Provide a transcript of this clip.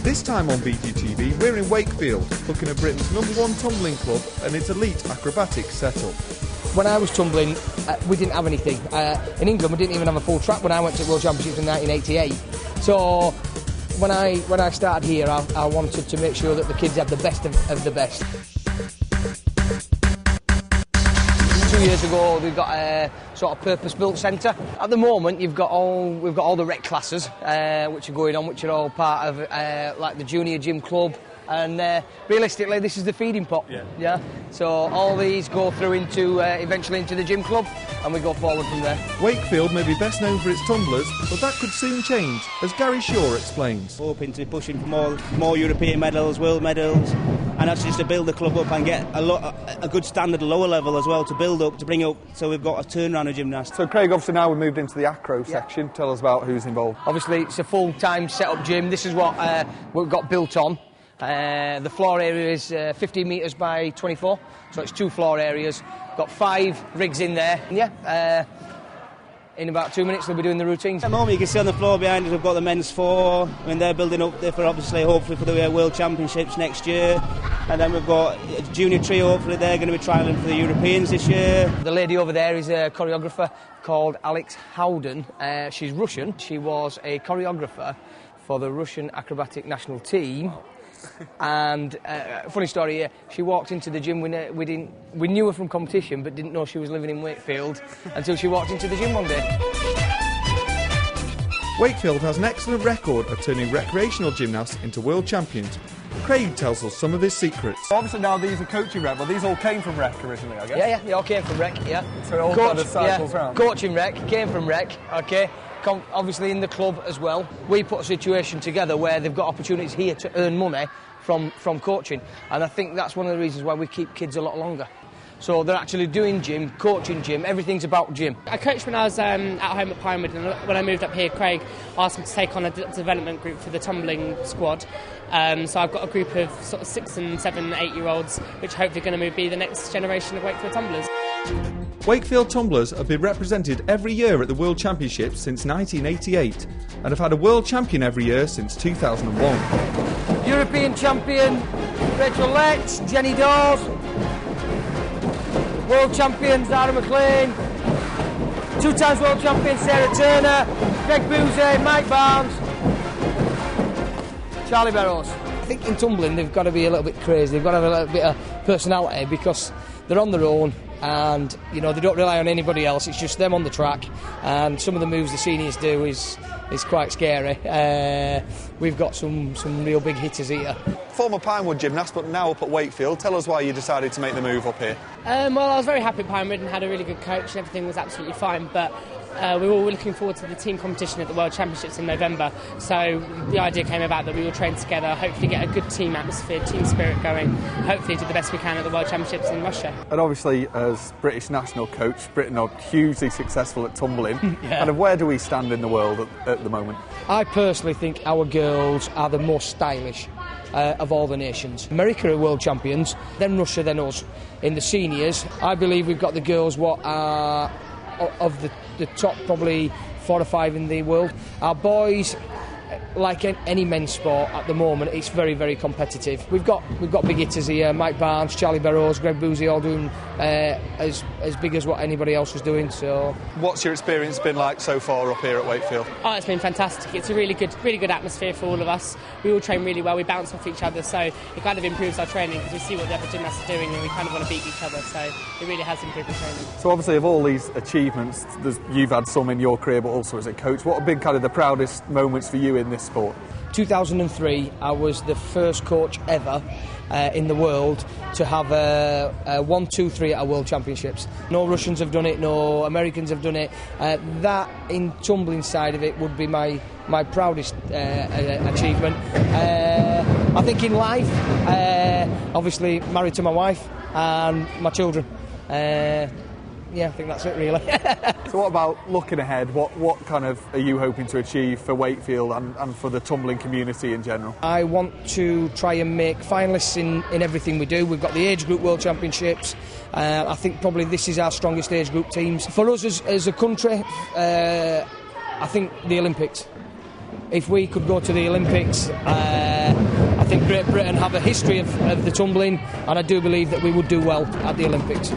This time on BGTV, we're in Wakefield, looking at Britain's #1 tumbling club and its elite acrobatics setup. When I was tumbling, we didn't have anything. In England, we didn't even have a full track when I went to World Championships in 1988. So when I started here, I wanted to make sure that the kids had the best of the best. 2 years ago, we got a sort of purpose-built centre. At the moment, we've got all the rec classes which are going on, which are all part of like the junior gym club. And realistically, this is the feeding pot. Yeah. So all these go through into eventually into the gym club, and we go forward from there. Wakefield may be best known for its tumblers, but that could soon change, as Gary Shaw explains. We're hoping to be pushing for more European medals, world medals, and that's just to build the club up and get a good standard lower level as well to build up, to bring up, so we've got a turnaround of gymnastics. So Craig, obviously now we've moved into the Acro section. Tell us about who's involved. Obviously, it's a full-time set-up gym. This is what we've got built on. The floor area is 15 metres by 24, so it's 2 floor areas. Got 5 rigs in there. Yeah, in about 2 minutes they'll be doing the routines. At the moment you can see on the floor behind us we've got the men's 4, and they're building up there for obviously hopefully for the World Championships next year. And then we've got a junior trio, hopefully they're going to be trialling for the Europeans this year. The lady over there is a choreographer called Alex Howden. She's Russian. She was a choreographer for the Russian acrobatic national team. And funny story here, she walked into the gym, we knew her from competition but didn't know she was living in Wakefield until she walked into the gym one day. Wakefield has an excellent record of turning recreational gymnasts into world champions. Craig tells us some of his secrets. Obviously now these are coaching rec, but these all came from rec originally, I guess? Yeah, they all came from rec, yeah. So it all kind of cycles round? Coaching rec, came from rec, okay. Obviously in the club as well. We put a situation together where they've got opportunities here to earn money from coaching, and I think that's one of the reasons why we keep kids a lot longer. So they're actually doing gym, coaching gym, everything's about gym. I coached when I was at home at Pinewood, and when I moved up here, Craig asked me to take on a development group for the tumbling squad. So I've got a group of sort of 6 and 7 and 8-year-olds, which hopefully going to be the next generation of Wakefield tumblers. Wakefield tumblers have been represented every year at the World Championships since 1988 and have had a world champion every year since 2001. European champion Rachel Letts, Jenny Dawes. World champion Zara McLean. 2 times world champion Sarah Turner. Greg Boozey, Mike Barnes. Charlie Barrows. I think in tumbling they've got to be a little bit crazy, they've got to have a little bit of personality because they're on their own. And you know, they don't rely on anybody else, it's just them on the track, and some of the moves the seniors do is quite scary. We've got some real big hitters here. Former Pinewood gymnast, but now up at Wakefield. Tell us why you decided to make the move up here. Well, I was very happy at Pinewood and had a really good coach and everything was absolutely fine, but we were all looking forward to the team competition at the World Championships in November, so the idea came about that we all train together, hopefully get a good team atmosphere, team spirit going, hopefully do the best we can at the World Championships in Russia. And obviously as British national coach, Britain are hugely successful at tumbling. Yeah. And where do we stand in the world at the moment? I personally think our girls are the most stylish of all the nations. America are world champions, then Russia, then us. In the seniors, I believe we've got the girls what are of the top probably 4 or 5 in the world. Our boys, like any men's sport at the moment, it's very, very competitive. We've got big hitters here, Mike Barnes, Charlie Barrows, Greg Boozey, all doing as big as what anybody else was doing. So, what's your experience been like so far up here at Wakefield? Oh, it's been fantastic. It's a really good atmosphere for all of us. We all train really well, we bounce off each other, so it kind of improves our training because we see what the other gymnasts are doing and we kind of want to beat each other, so it really has improved the training. So obviously of all these achievements, you've had some in your career but also as a coach. What have been kind of the proudest moments for you in this sport? 2003, I was the first coach ever in the world to have a 1, 2, 3 at our World Championships. No Russians have done it, no Americans have done it. That, in tumbling side of it, would be my proudest achievement. I think in life, obviously married to my wife and my children. Yeah, I think that's it really. So what about looking ahead? What kind of are you hoping to achieve for Wakefield and for the tumbling community in general? I want to try and make finalists in everything we do. We've got the age group World Championships. I think probably this is our strongest age group teams. For us as a country, I think the Olympics. If we could go to the Olympics, I think Great Britain have a history of the tumbling, and I do believe that we would do well at the Olympics.